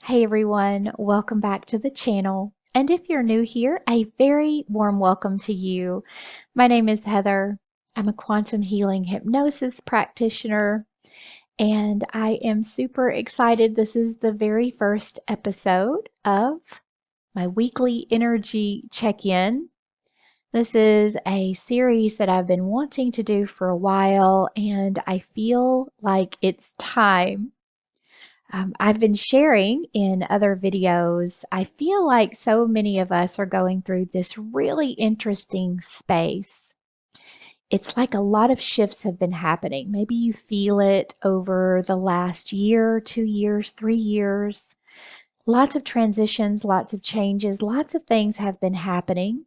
Hey everyone, welcome back to the channel. And if you're new here, a very warm welcome to you. My name is Heather. I'm a quantum healing hypnosis practitioner, and I am super excited. This is the very first episode of my weekly energy check-in. This is a series that I've been wanting to do for a while, and I feel like it's time. I've been sharing in other videos. I feel like so many of us are going through this really interesting space. It's like a lot of shifts have been happening. Maybe you feel it over the last year, 2 years, 3 years. Lots of transitions, lots of changes, lots of things have been happening,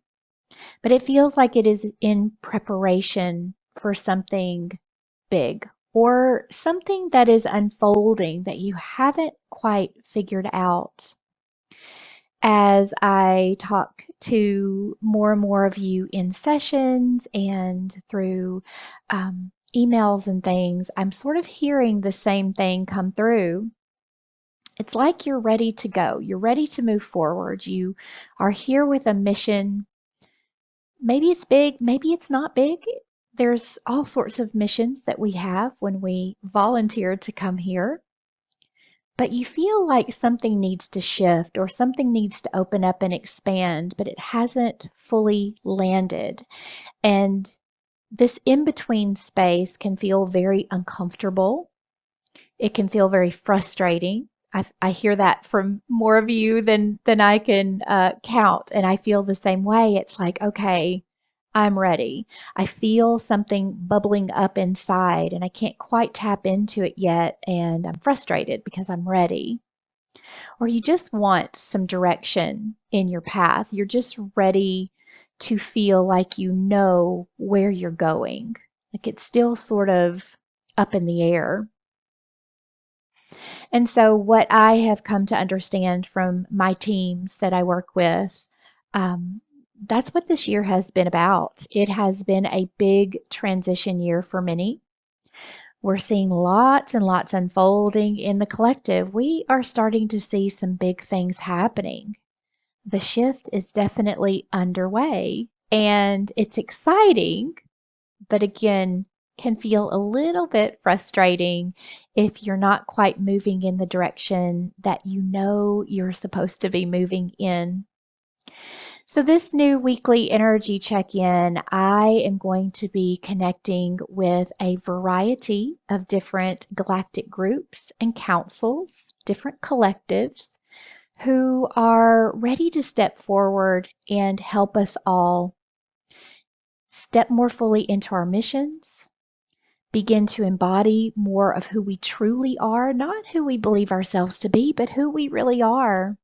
but it feels like it is in preparation for something big or something that is unfolding that you haven't quite figured out. As I talk to more and more of you in sessions and through emails and things, I'm sort of hearing the same thing come through. It's like you're ready to go. You're ready to move forward. You are here with a mission. Maybe it's big, maybe it's not big. There's all sorts of missions that we have when we volunteer to come here. But you feel like something needs to shift or something needs to open up and expand, but it hasn't fully landed. And this in-between space can feel very uncomfortable. It can feel very frustrating. I hear that from more of you than I can count, and I feel the same way. It's like, okay, I'm ready. I feel something bubbling up inside, and I can't quite tap into it yet, and I'm frustrated because I'm ready. Or you just want some direction in your path. You're just ready to feel like you know where you're going. Like it's still sort of up in the air. And so, what I have come to understand from my teams that I work with, that's what this year has been about. It has been a big transition year for many. We're seeing lots and lots unfolding in the collective. We are starting to see some big things happening. The shift is definitely underway and it's exciting, but again, can feel a little bit frustrating if you're not quite moving in the direction that you know you're supposed to be moving in. So, this new weekly energy check in, I am going to be connecting with a variety of different galactic groups and councils, different collectives who are ready to step forward and help us all step more fully into our missions, begin to embody more of who we truly are, not who we believe ourselves to be, but who we really are,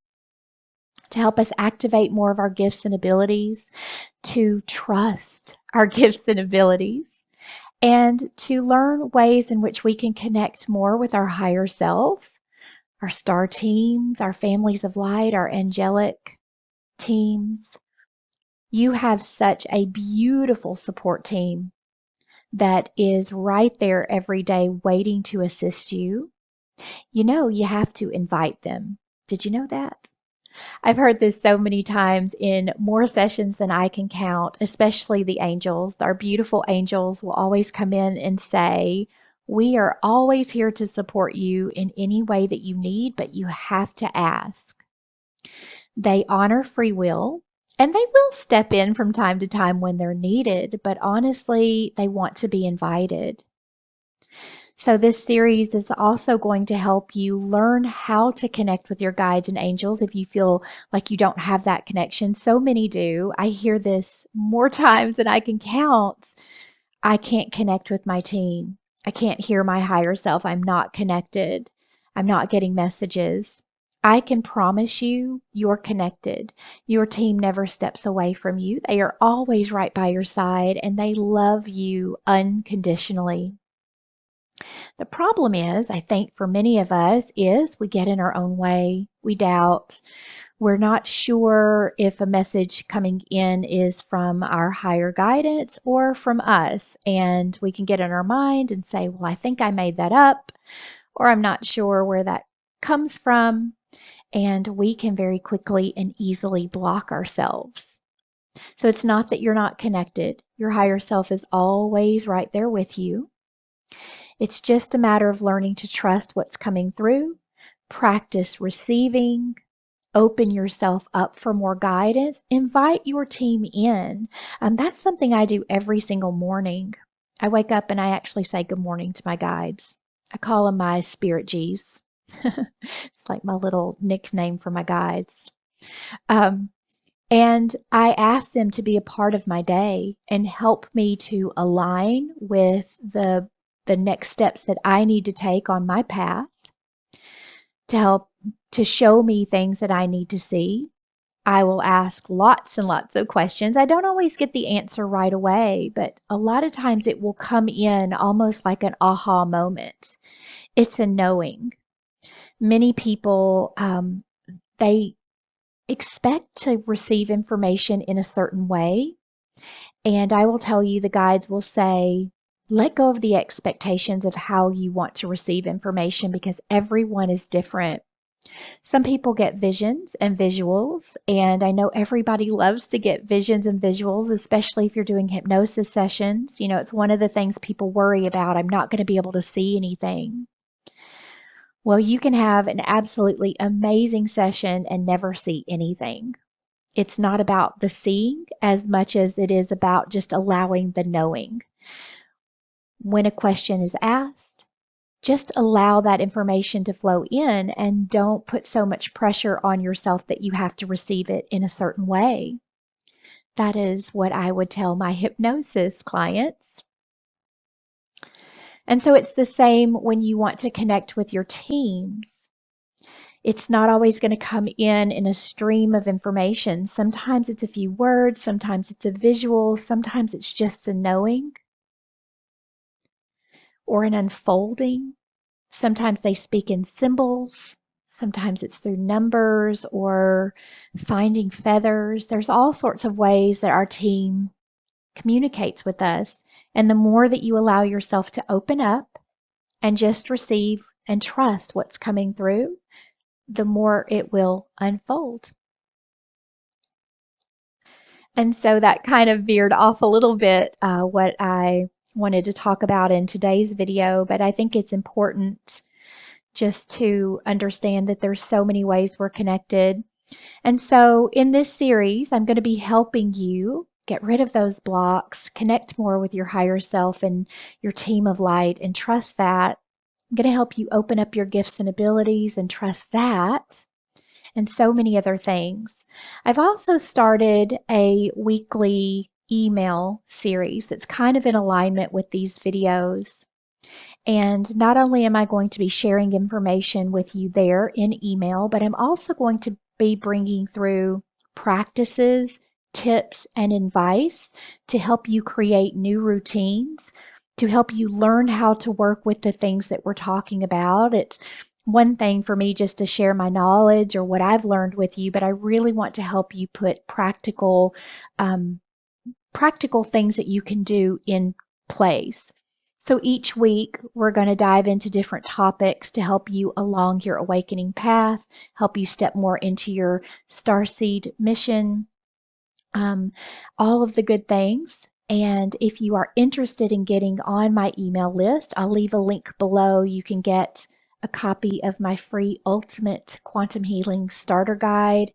to help us activate more of our gifts and abilities, to trust our gifts and abilities, and to learn ways in which we can connect more with our higher self, our star teams, our families of light, our angelic teams. You have such a beautiful support team that is right there every day waiting to assist you. You know, you have to invite them. Did you know that? I've heard this so many times in more sessions than I can count, especially the angels. Our beautiful angels will always come in and say, we are always here to support you in any way that you need, but you have to ask. They honor free will. And they will step in from time to time when they're needed, but honestly, they want to be invited. So, this series is also going to help you learn how to connect with your guides and angels if you feel like you don't have that connection. So many do. I hear this more times than I can count. I can't connect with my team. I can't hear my higher self. I'm not connected. I'm not getting messages. I can promise you, you're connected. Your team never steps away from you. They are always right by your side and they love you unconditionally. The problem is, I think for many of us, is we get in our own way. We doubt. We're not sure if a message coming in is from our higher guidance or from us. And we can get in our mind and say, well, I think I made that up, or I'm not sure where that comes from. and we can very quickly and easily block ourselves. So it's not that you're not connected. Your higher self is always right there with you. It's just a matter of learning to trust what's coming through, practice receiving, open yourself up for more guidance, invite your team in. That's something I do every single morning. I wake up and I actually say good morning to my guides. I call them my spirit G's. It's like my little nickname for my guides. And I ask them to be a part of my day and help me to align with the next steps that I need to take on my path, to help to show me things that I need to see. I will ask lots and lots of questions. I don't always get the answer right away, but a lot of times it will come in almost like an aha moment. It's a knowing. Many people, they expect to receive information in a certain way. And I will tell you, the guides will say, let go of the expectations of how you want to receive information because everyone is different. Some people get visions and visuals, and I know everybody loves to get visions and visuals, especially if you're doing hypnosis sessions. You know, it's one of the things people worry about. I'm not going to be able to see anything. Well, you can have an absolutely amazing session and never see anything. It's not about the seeing as much as it is about just allowing the knowing. When a question is asked, just allow that information to flow in and don't put so much pressure on yourself that you have to receive it in a certain way. That is what I would tell my hypnosis clients. And so it's the same when you want to connect with your teams. It's not always going to come in a stream of information. Sometimes it's a few words, sometimes it's a visual, sometimes it's just a knowing or an unfolding. Sometimes they speak in symbols. Sometimes it's through numbers or finding feathers. There's all sorts of ways that our team communicates with us. And the more that you allow yourself to open up and just receive and trust what's coming through, the more it will unfold. And so that kind of veered off a little bit what I wanted to talk about in today's video, but I think it's important just to understand that there's so many ways we're connected. And so in this series, I'm going to be helping you get rid of those blocks, connect more with your higher self and your team of light, and trust that. I'm going to help you open up your gifts and abilities and trust that, and so many other things. I've also started a weekly email series that's kind of in alignment with these videos. And not only am I going to be sharing information with you there in email, but I'm also going to be bringing through practices, tips, and advice to help you create new routines, to help you learn how to work with the things that we're talking about. It's one thing for me just to share my knowledge or what I've learned with you, but I really want to help you put practical things that you can do in place. So each week, we're going to dive into different topics to help you along your awakening path, help you step more into your starseed mission, all of the good things. And if you are interested in getting on my email list, I'll leave a link below. You can get a copy of my free Ultimate Quantum Healing Starter Guide.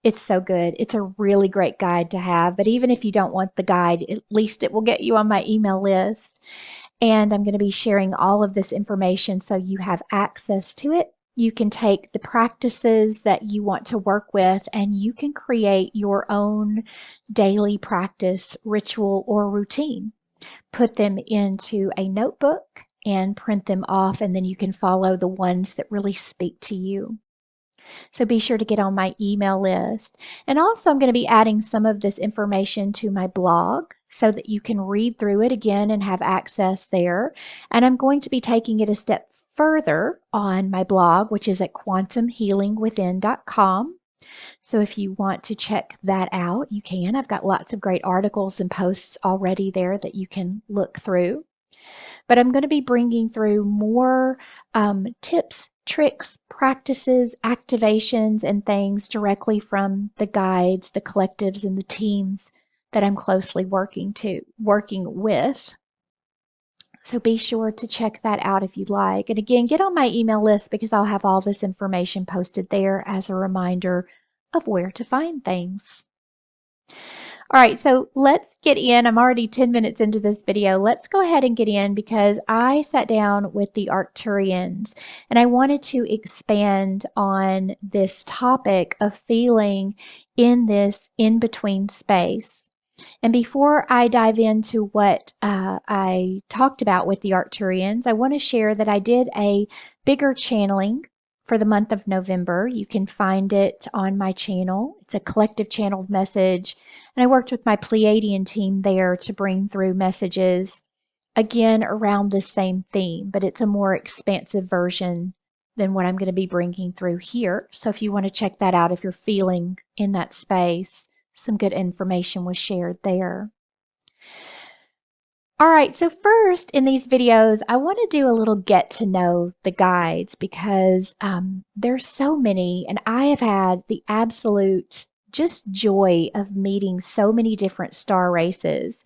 It's so good. It's a really great guide to have. But even if you don't want the guide, at least it will get you on my email list. And I'm going to be sharing all of this information so you have access to it. You can take the practices that you want to work with and you can create your own daily practice, ritual, or routine. Put them into a notebook and print them off, and then you can follow the ones that really speak to you. So be sure to get on my email list. And also I'm going to be adding some of this information to my blog so that you can read through it again and have access there. And I'm going to be taking it a step further on my blog, which is at quantumhealingwithin.com. So if you want to check that out, you can. I've got lots of great articles and posts already there that you can look through. But I'm going to be bringing through more tips, tricks, practices, activations, and things directly from the guides, the collectives, and the teams that I'm closely working with. So be sure to check that out if you'd like. And again, get on my email list because I'll have all this information posted there as a reminder of where to find things. All right, so let's get in. I'm already 10 minutes into this video. Let's go ahead and get in because I sat down with the Arcturians and I wanted to expand on this topic of feeling in this in-between space. And before I dive into what I talked about with the Arcturians, I want to share that I did a bigger channeling for the month of November. You can find it on my channel. It's a collective channeled message. And I worked with my Pleiadian team there to bring through messages, again, around the same theme, but it's a more expansive version than what I'm going to be bringing through here. So if you want to check that out, if you're feeling in that space, some good information was shared there. All right, so first in these videos, I want to do a little get to know the guides because there's so many, and I have had the absolute just joy of meeting so many different star races.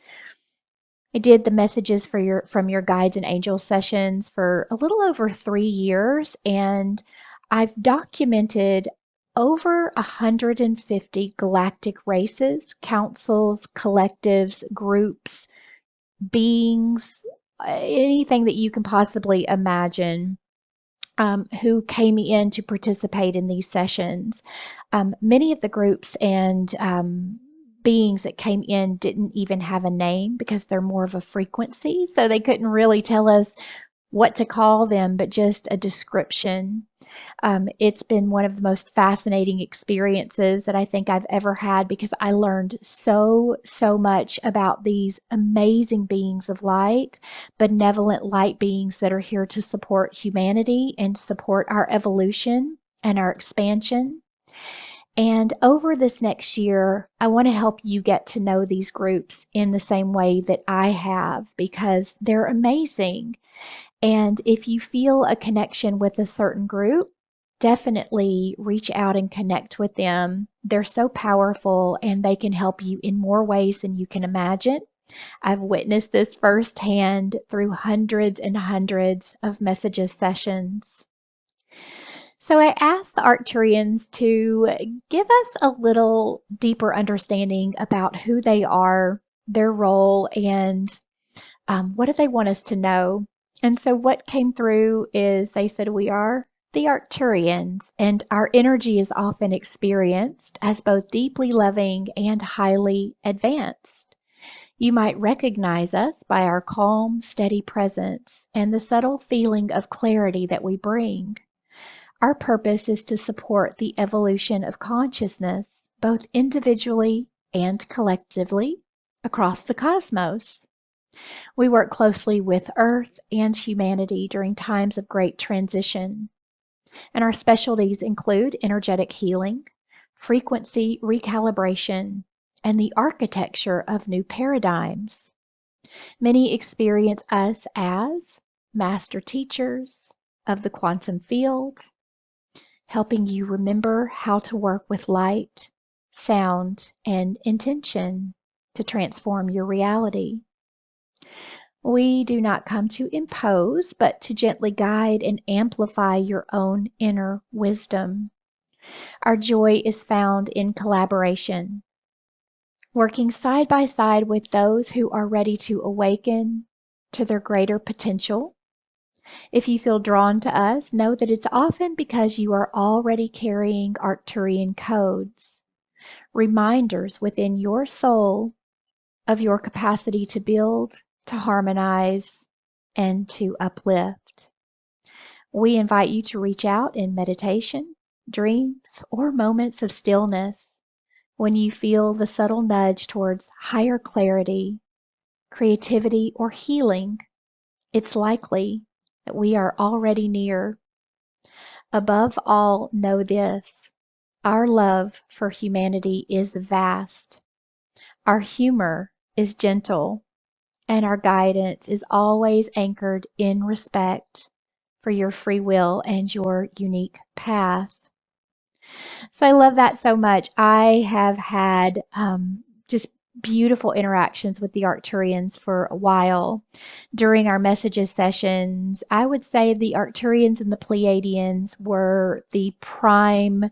I did the messages from your guides and angels sessions for a little over 3 years, and I've documented over 150 galactic races, councils, collectives, groups, beings, anything that you can possibly imagine, who came in to participate in these sessions. Many of the groups and beings that came in didn't even have a name because they're more of a frequency, so they couldn't really tell us what to call them, but just a description. It's been one of the most fascinating experiences that I think I've ever had because I learned so much about these amazing beings of light, benevolent light beings that are here to support humanity and support our evolution and our expansion. And over this next year, I want to help you get to know these groups in the same way that I have because they're amazing. And if you feel a connection with a certain group, definitely reach out and connect with them. They're so powerful and they can help you in more ways than you can imagine. I've witnessed this firsthand through hundreds and hundreds of messages sessions. So I asked the Arcturians to give us a little deeper understanding about who they are, their role, and what do they want us to know. And so what came through is they said we are the Arcturians, and our energy is often experienced as both deeply loving and highly advanced. You might recognize us by our calm, steady presence and the subtle feeling of clarity that we bring. Our purpose is to support the evolution of consciousness, both individually and collectively, across the cosmos. We work closely with Earth and humanity during times of great transition, and our specialties include energetic healing, frequency recalibration, and the architecture of new paradigms. Many experience us as master teachers of the quantum field, helping you remember how to work with light, sound, and intention to transform your reality. We do not come to impose, but to gently guide and amplify your own inner wisdom. Our joy is found in collaboration, working side by side with those who are ready to awaken to their greater potential. If you feel drawn to us, know that it's often because you are already carrying Arcturian codes, reminders within your soul of your capacity to build, to harmonize, and to uplift. We invite you to reach out in meditation, dreams, or moments of stillness when you feel the subtle nudge towards higher clarity, creativity, or healing. It's likely that we are already near. Above all, know this: our love for humanity is vast. Our humor is gentle, and our guidance is always anchored in respect for your free will and your unique path. So I love that so much. I have had just beautiful interactions with the Arcturians for a while. During our messages sessions, I would say the Arcturians and the Pleiadians were the prime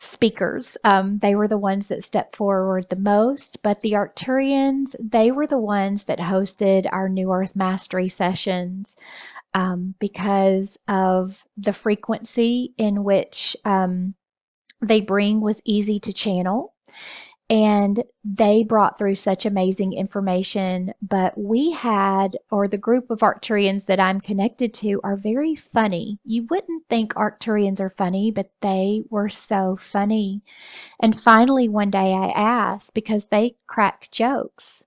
speakers. They were the ones that stepped forward the most, but the Arcturians, they were the ones that hosted our New Earth Mastery sessions because of the frequency in which they bring was easy to channel. And they brought through such amazing information. But we had, or the group of Arcturians that I'm connected to, are very funny. You wouldn't think Arcturians are funny, but they were so funny. And finally, one day I asked, because they crack jokes,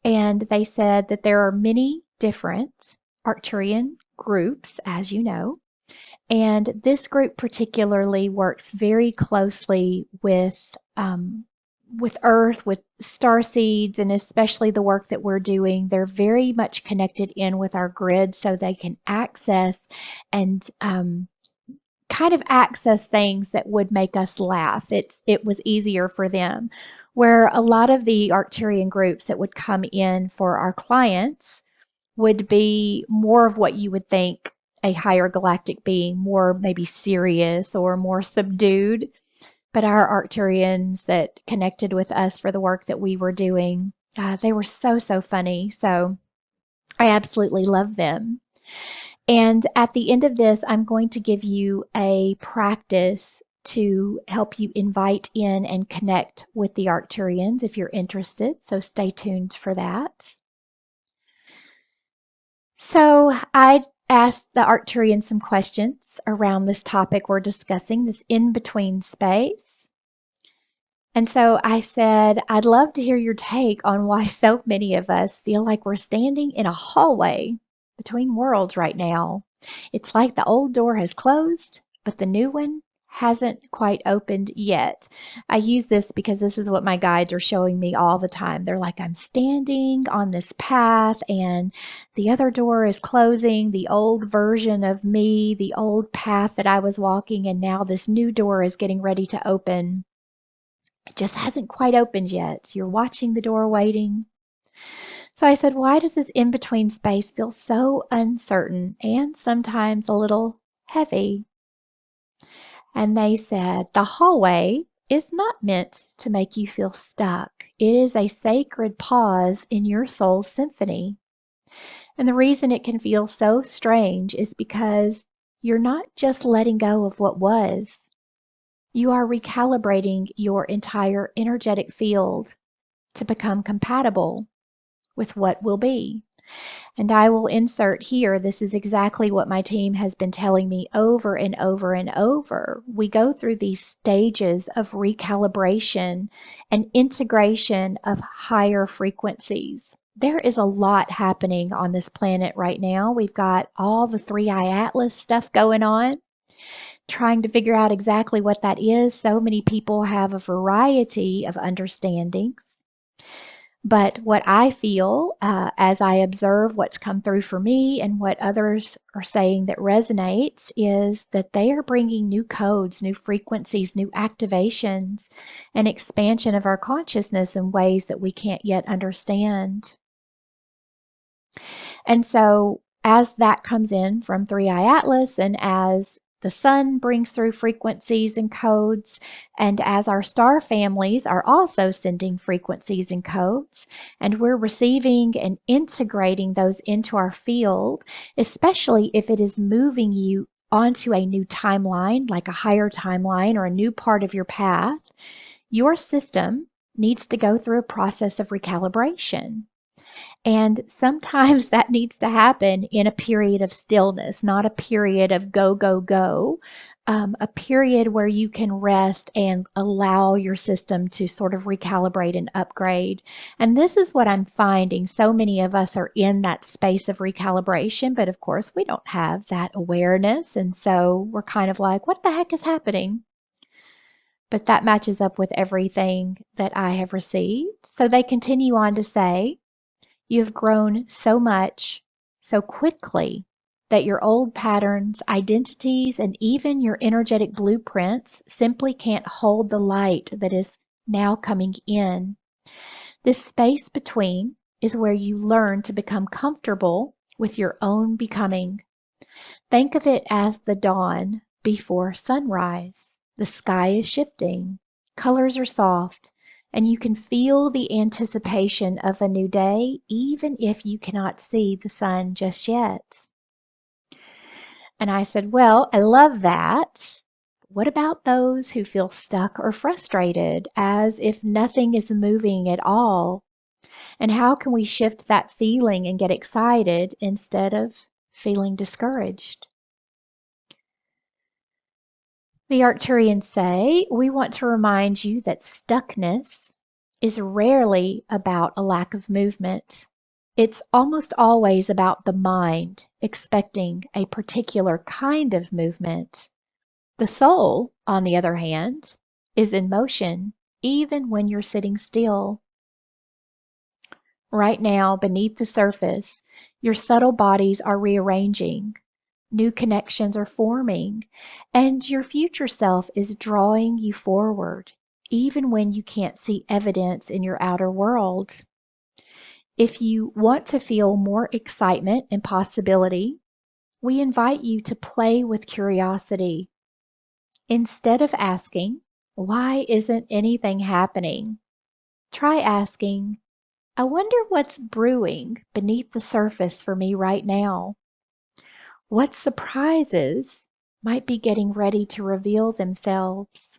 and they said that there are many different Arcturian groups, as you know. And this group particularly works very closely with Earth, with starseeds, and especially the work that we're doing. They're very much connected in with our grid so they can access and kind of access things that would make us laugh. It was easier for them. Where a lot of the Arcturian groups that would come in for our clients would be more of what you would think a higher galactic being, more maybe serious or more subdued. But our Arcturians that connected with us for the work that we were doing, they were so, so funny. So I absolutely love them. And at the end of this, I'm going to give you a practice to help you invite in and connect with the Arcturians if you're interested. So stay tuned for that. So I asked the Arcturians some questions around this topic we're discussing, this in-between space. And so I said, I'd love to hear your take on why so many of us feel like we're standing in a hallway between worlds right now. It's like the old door has closed, but the new one hasn't quite opened yet. I use this because this is what my guides are showing me all the time. They're like, I'm standing on this path and the other door is closing, the old version of me, the old path that I was walking, and now this new door is getting ready to open. It just hasn't quite opened yet. You're watching the door waiting. So I said, why does this in-between space feel so uncertain and sometimes a little heavy? And they said, the hallway is not meant to make you feel stuck. It is a sacred pause in your soul's symphony. And the reason it can feel so strange is because you're not just letting go of what was. You are recalibrating your entire energetic field to become compatible with what will be. And I will insert here, this is exactly what my team has been telling me over and over and over. We go through these stages of recalibration and integration of higher frequencies. There is a lot happening on this planet right now. We've got all the 3i Atlas stuff going on, trying to figure out exactly what that is. So many people have a variety of understandings. But what I feel as I observe what's come through for me and what others are saying that resonates is that they are bringing new codes, new frequencies, new activations, and expansion of our consciousness in ways that we can't yet understand. And so as that comes in from 3i Atlas and as the sun brings through frequencies and codes, and as our star families are also sending frequencies and codes, and we're receiving and integrating those into our field, especially if it is moving you onto a new timeline, like a higher timeline or a new part of your path, your system needs to go through a process of recalibration. And sometimes that needs to happen in a period of stillness, not a period of go, go, go, a period where you can rest and allow your system to sort of recalibrate and upgrade. And this is what I'm finding. So many of us are in that space of recalibration, but of course we don't have that awareness. And so we're kind of like, what the heck is happening? But that matches up with everything that I have received. So they continue on to say, You have grown so much, so quickly, that your old patterns, identities, and even your energetic blueprints simply can't hold the light that is now coming in. This space between is where you learn to become comfortable with your own becoming. Think of it as the dawn before sunrise. The sky is shifting, colors are soft, and you can feel the anticipation of a new day even if you cannot see the sun just yet. And I said, well, I love that. What about those who feel stuck or frustrated, as if nothing is moving at all? And how can we shift that feeling and get excited instead of feeling discouraged? The Arcturians say, we want to remind you that stuckness is rarely about a lack of movement. It's almost always about the mind expecting a particular kind of movement. The soul, on the other hand, is in motion even when you're sitting still. Right now, beneath the surface, your subtle bodies are rearranging, new connections are forming, and your future self is drawing you forward, even when you can't see evidence in your outer world. If you want to feel more excitement and possibility, we invite you to play with curiosity. Instead of asking, why isn't anything happening? Try asking, I wonder what's brewing beneath the surface for me right now. What surprises might be getting ready to reveal themselves?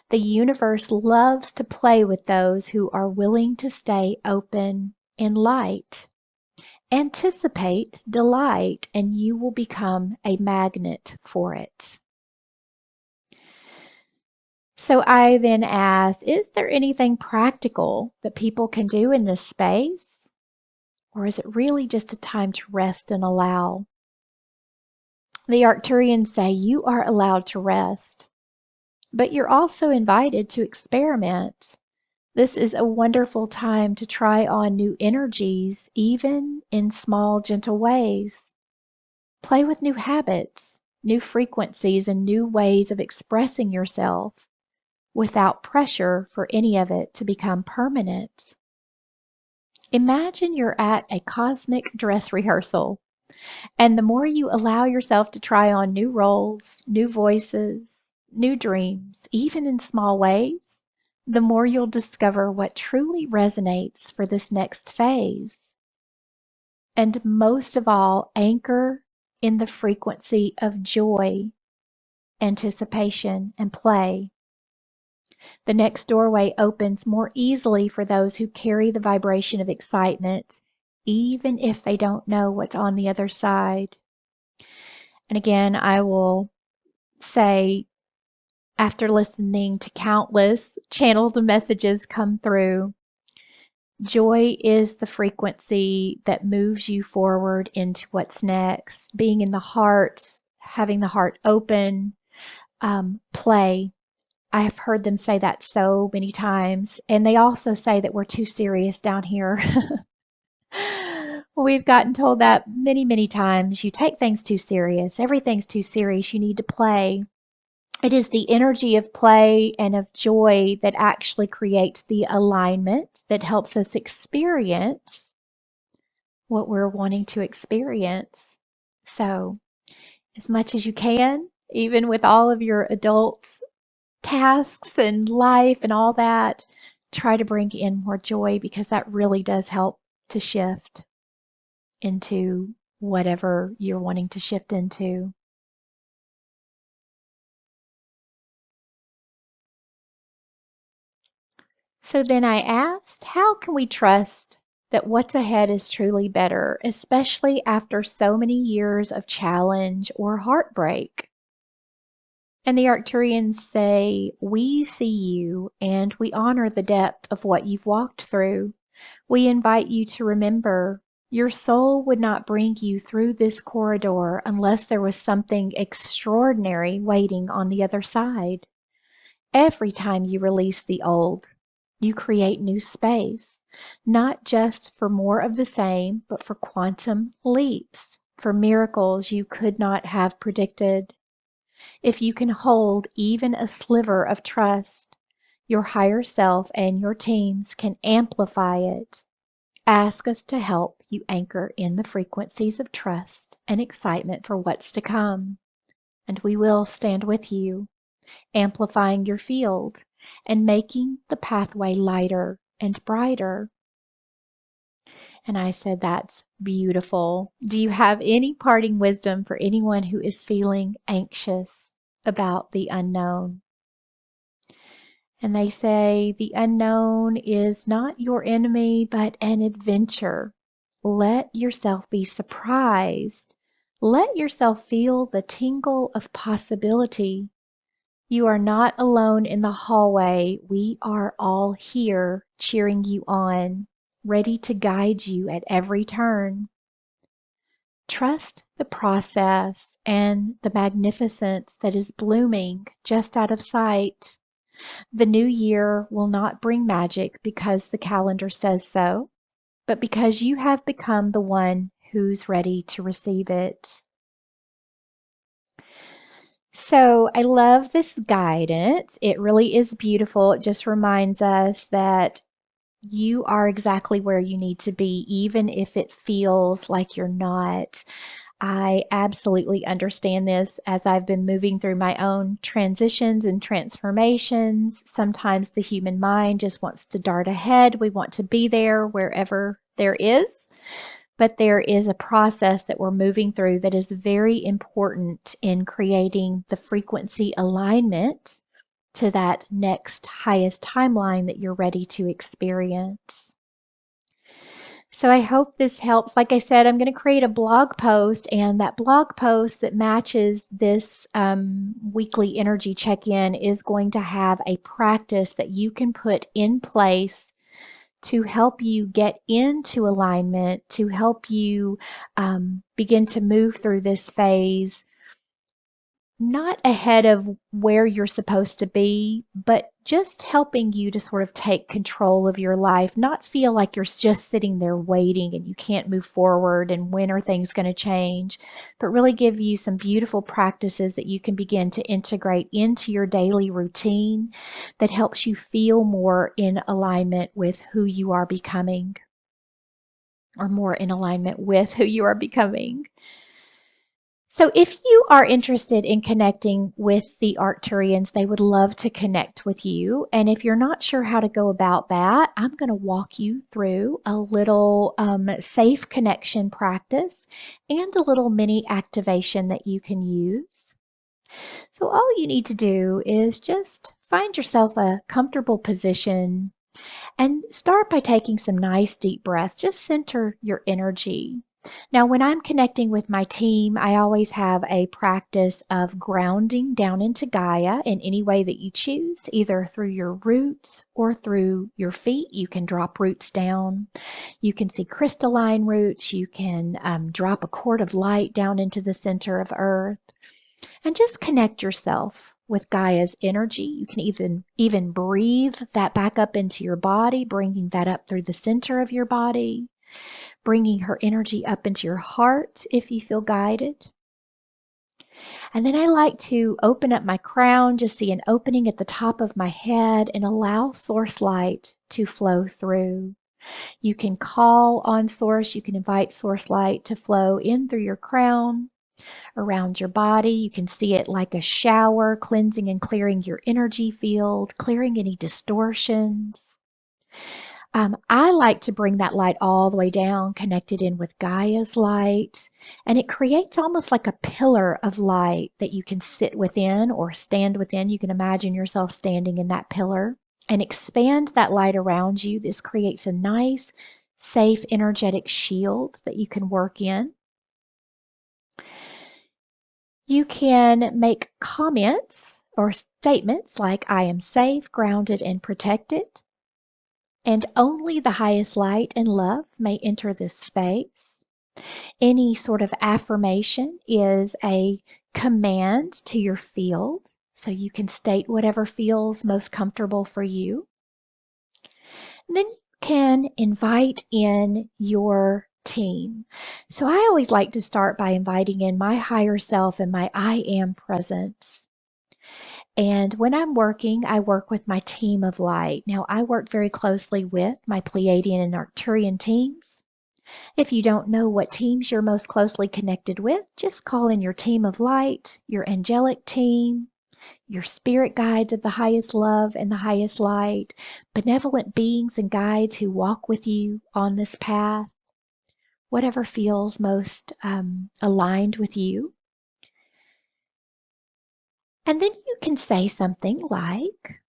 The universe loves to play with those who are willing to stay open in light. Anticipate delight, and you will become a magnet for it. So I then asked, is there anything practical that people can do in this space? Or is it really just a time to rest and allow? The Arcturians say you are allowed to rest, but you're also invited to experiment. This is a wonderful time to try on new energies, even in small, gentle ways. Play with new habits, new frequencies, and new ways of expressing yourself without pressure for any of it to become permanent. Imagine you're at a cosmic dress rehearsal, and the more you allow yourself to try on new roles, new voices, new dreams, even in small ways, the more you'll discover what truly resonates for this next phase. And most of all, anchor in the frequency of joy, anticipation, and play. The next doorway opens more easily for those who carry the vibration of excitement, even if they don't know what's on the other side. And again, I will say, after listening to countless channeled messages come through, joy is the frequency that moves you forward into what's next. Being in the heart, having the heart open, play. I have heard them say that so many times. And they also say that we're too serious down here. We've gotten told that many, many times. You take things too serious. Everything's too serious. You need to play. It is the energy of play and of joy that actually creates the alignment that helps us experience what we're wanting to experience. So, as much as you can, even with all of your adult tasks and life and all that, try to bring in more joy, because that really does help to shift into whatever you're wanting to shift into. So then I asked, how can we trust that what's ahead is truly better, especially after so many years of challenge or heartbreak? And the Arcturians say, we see you and we honor the depth of what you've walked through. We invite you to remember your soul would not bring you through this corridor unless there was something extraordinary waiting on the other side. Every time you release the old, you create new space. not just for more of the same, but for quantum leaps, for miracles you could not have predicted. If you can hold even a sliver of trust, your higher self and your teams can amplify it. Ask us to help you anchor in the frequencies of trust and excitement for what's to come, and we will stand with you, amplifying your field and making the pathway lighter and brighter. And I said, that's beautiful. Do you have any parting wisdom for anyone who is feeling anxious about the unknown? And they say, the unknown is not your enemy, but an adventure. Let yourself be surprised. Let yourself feel the tingle of possibility. You are not alone in the hallway. We are all here cheering you on, ready to guide you at every turn. Trust the process and the magnificence that is blooming just out of sight. The new year will not bring magic because the calendar says so, but because you have become the one who's ready to receive it. So I love this guidance. It really is beautiful. It just reminds us that you are exactly where you need to be, even if it feels like you're not. I absolutely understand this as I've been moving through my own transitions and transformations. Sometimes the human mind just wants to dart ahead. We want to be there wherever there is. But there is a process that we're moving through that is very important in creating the frequency alignment to that next highest timeline that you're ready to experience. So I hope this helps. Like I said, I'm going to create a blog post, and that blog post that matches this weekly energy check-in is going to have a practice that you can put in place to help you get into alignment, to help you begin to move through this phase, not ahead of where you're supposed to be, but just helping you to sort of take control of your life, not feel like you're just sitting there waiting and you can't move forward and when are things going to change, but really give you some beautiful practices that you can begin to integrate into your daily routine that helps you feel more in alignment with who you are becoming, or more in alignment with who you are becoming. So if you are interested in connecting with the Arcturians, they would love to connect with you. And if you're not sure how to go about that, I'm going to walk you through a little safe connection practice and a little mini activation that you can use. So all you need to do is just find yourself a comfortable position and start by taking some nice deep breaths. Just center your energy. Now, when I'm connecting with my team, I always have a practice of grounding down into Gaia in any way that you choose, either through your roots or through your feet. You can drop roots down. You can see crystalline roots. You can drop a cord of light down into the center of Earth. And just connect yourself with Gaia's energy. You can even breathe that back up into your body, bringing that up through the center of your body, bringing her energy up into your heart if you feel guided. And then I like to open up my crown, just see an opening at the top of my head, and allow source light to flow through. You can call on source, you can invite source light to flow in through your crown, around your body. You can see it like a shower, cleansing and clearing your energy field, clearing any distortions. I like to bring that light all the way down, connected in with Gaia's light, and it creates almost like a pillar of light that you can sit within or stand within. You can imagine yourself standing in that pillar and expand that light around you. This creates a nice, safe, energetic shield that you can work in. You can make comments or statements like, I am safe, grounded, and protected, and only the highest light and love may enter this space. Any sort of affirmation is a command to your field, so you can state whatever feels most comfortable for you. And then you can invite in your team. So I always like to start by inviting in my higher self and my I am presence. And when I'm working, I work with my team of light. Now, I work very closely with my Pleiadian and Arcturian teams. If you don't know what teams you're most closely connected with, just call in your team of light, your angelic team, your spirit guides of the highest love and the highest light, benevolent beings and guides who walk with you on this path, whatever feels most aligned with you. And then you can say something like,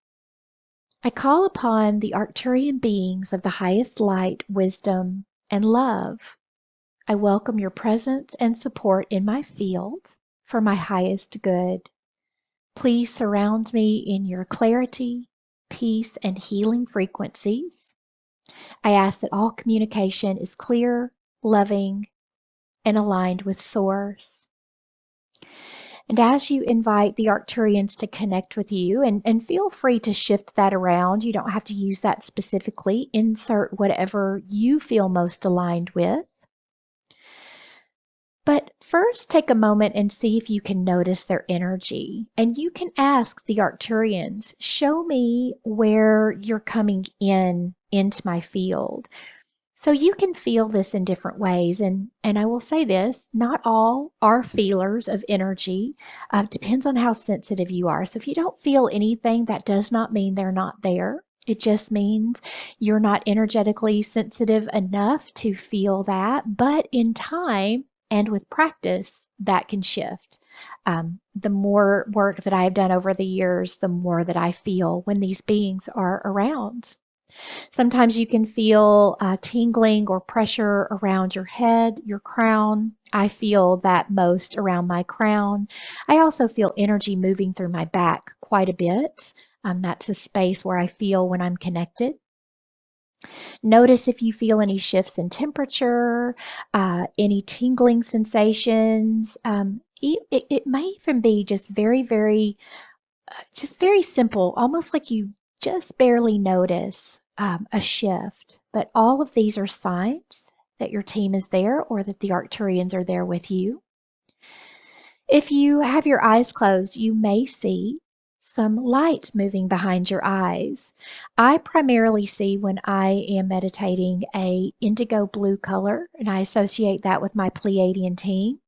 I call upon the Arcturian beings of the highest light, wisdom, and love. I welcome your presence and support in my field for my highest good. Please surround me in your clarity, peace, and healing frequencies. I ask that all communication is clear, loving, and aligned with Source. And as you invite the Arcturians to connect with you, and feel free to shift that around, you don't have to use that specifically, insert whatever you feel most aligned with. But first, take a moment and see if you can notice their energy. And you can ask the Arcturians, show me where you're coming into my field. So you can feel this in different ways. And I will say this, not all are feelers of energy. Depends on how sensitive you are. So if you don't feel anything, that does not mean they're not there. It just means you're not energetically sensitive enough to feel that. But in time, and with practice, that can shift. The more work that I've done over the years, the more that I feel when these beings are around. Sometimes you can feel tingling or pressure around your head, your crown. I feel that most around my crown. I also feel energy moving through my back quite a bit. That's a space where I feel when I'm connected. Notice if you feel any shifts in temperature, any tingling sensations. It may even be just just very simple, almost like you just barely notice a shift. But all of these are signs that your team is there or that the Arcturians are there with you. If you have your eyes closed, you may see some light moving behind your eyes. I primarily see when I am meditating a indigo blue color, and I associate that with my Pleiadian team.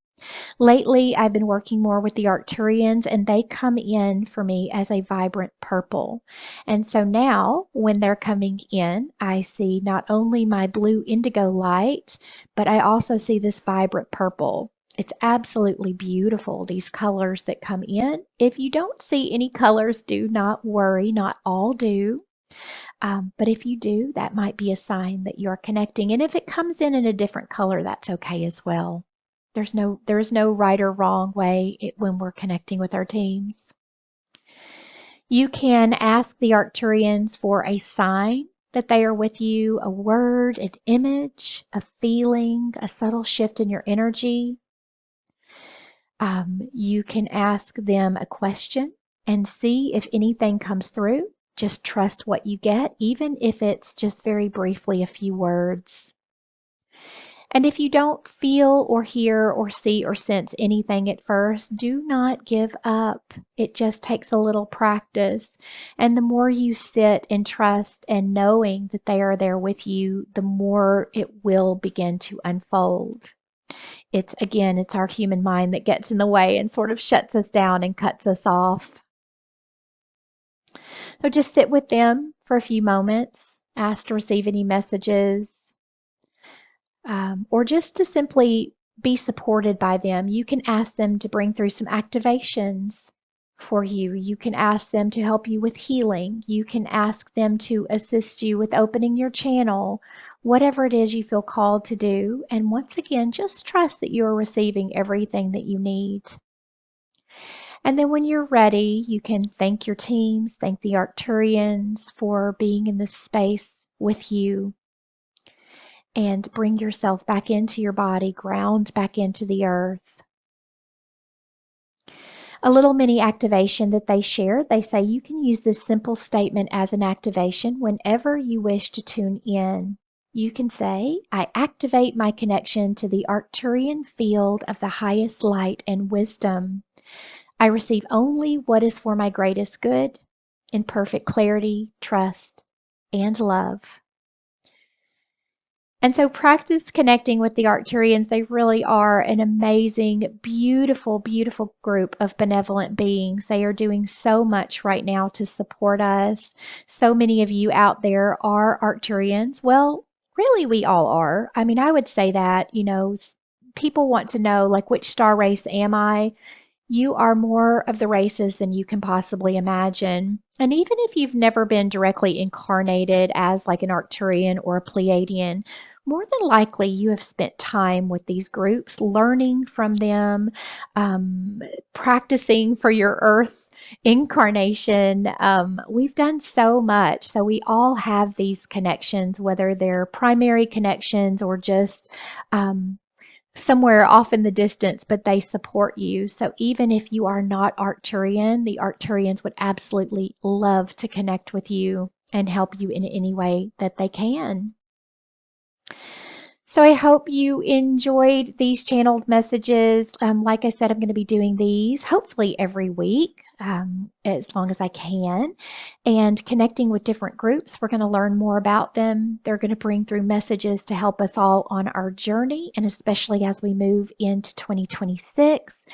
Lately, I've been working more with the Arcturians, and they come in for me as a vibrant purple. And so now, when they're coming in, I see not only my blue indigo light, but I also see this vibrant purple. It's absolutely beautiful, these colors that come in. If you don't see any colors, do not worry, not all do. But if you do, that might be a sign that you're connecting. And if it comes in a different color, that's okay as well. There's no right or wrong way when we're connecting with our teams. You can ask the Arcturians for a sign that they are with you, a word, an image, a feeling, a subtle shift in your energy. You can ask them a question and see if anything comes through. Just trust what you get, even if it's just very briefly a few words. And if you don't feel or hear or see or sense anything at first, do not give up. It just takes a little practice. And the more you sit in trust and knowing that they are there with you, the more it will begin to unfold. It's our human mind that gets in the way and sort of shuts us down and cuts us off. So just sit with them for a few moments, ask to receive any messages, or just to simply be supported by them. You can ask them to bring through some activations for you. You can ask them to help you with healing. You can ask them to assist you with opening your channel, whatever it is you feel called to do. And once again, just trust that you are receiving everything that you need. And then when you're ready, you can thank your teams, thank the Arcturians for being in this space with you, and bring yourself back into your body, ground back into the earth. A little mini activation that they shared. They say you can use this simple statement as an activation whenever you wish to tune in. You can say, I activate my connection to the Arcturian field of the highest light and wisdom. I receive only what is for my greatest good in perfect clarity, trust, and love. And so practice connecting with the Arcturians. They really are an amazing, beautiful, beautiful group of benevolent beings. They are doing so much right now to support us. So many of you out there are Arcturians. Well, really, we all are. I mean, I would say that, people want to know, like, which star race am I? You are more of the races than you can possibly imagine. And even if you've never been directly incarnated as like an Arcturian or a Pleiadian, more than likely you have spent time with these groups, learning from them, practicing for your Earth incarnation. We've done so much. So we all have these connections, whether they're primary connections or just somewhere off in the distance, but they support you. So even if you are not Arcturian, the Arcturians would absolutely love to connect with you and help you in any way that they can. So I hope you enjoyed these channeled messages. Like I said, I'm going to be doing these hopefully every week, as long as I can, and connecting with different groups. We're going to learn more about them. They're going to bring through messages to help us all on our journey, and especially as we move into 2026.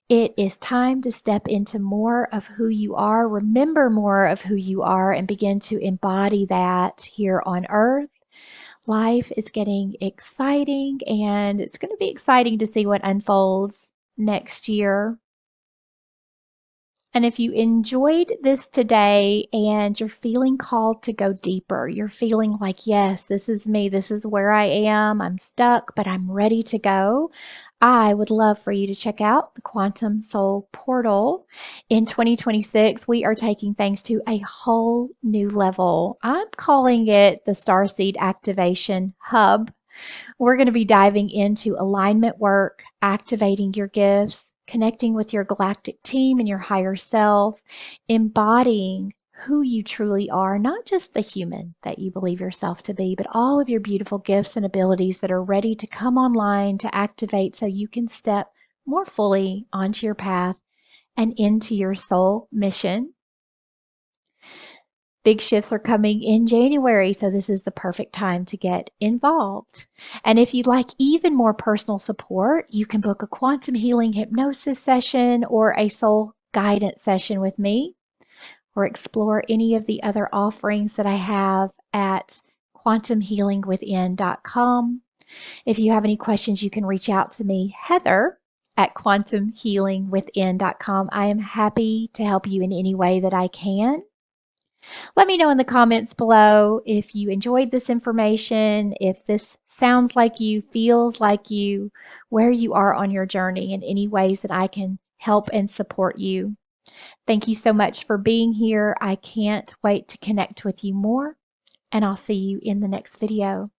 It is time to step into more of who you are, remember more of who you are, and begin to embody that here on Earth. Life is getting exciting, and it's going to be exciting to see what unfolds next year. And if you enjoyed this today and you're feeling called to go deeper, you're feeling like, yes, this is me, this is where I am, I'm stuck, but I'm ready to go, I would love for you to check out the Quantum Soul Portal. In 2026, we are taking things to a whole new level. I'm calling it the Starseed Activation Hub. We're going to be diving into alignment work, activating your gifts, connecting with your galactic team and your higher self, embodying who you truly are, not just the human that you believe yourself to be, but all of your beautiful gifts and abilities that are ready to come online to activate so you can step more fully onto your path and into your soul mission. Big shifts are coming in January, so this is the perfect time to get involved. And if you'd like even more personal support, you can book a quantum healing hypnosis session or a soul guidance session with me, or explore any of the other offerings that I have at quantumhealingwithin.com. If you have any questions, you can reach out to me, Heather, at quantumhealingwithin.com. I am happy to help you in any way that I can. Let me know in the comments below if you enjoyed this information, if this sounds like you, feels like you, where you are on your journey, and any ways that I can help and support you. Thank you so much for being here. I can't wait to connect with you more, and I'll see you in the next video.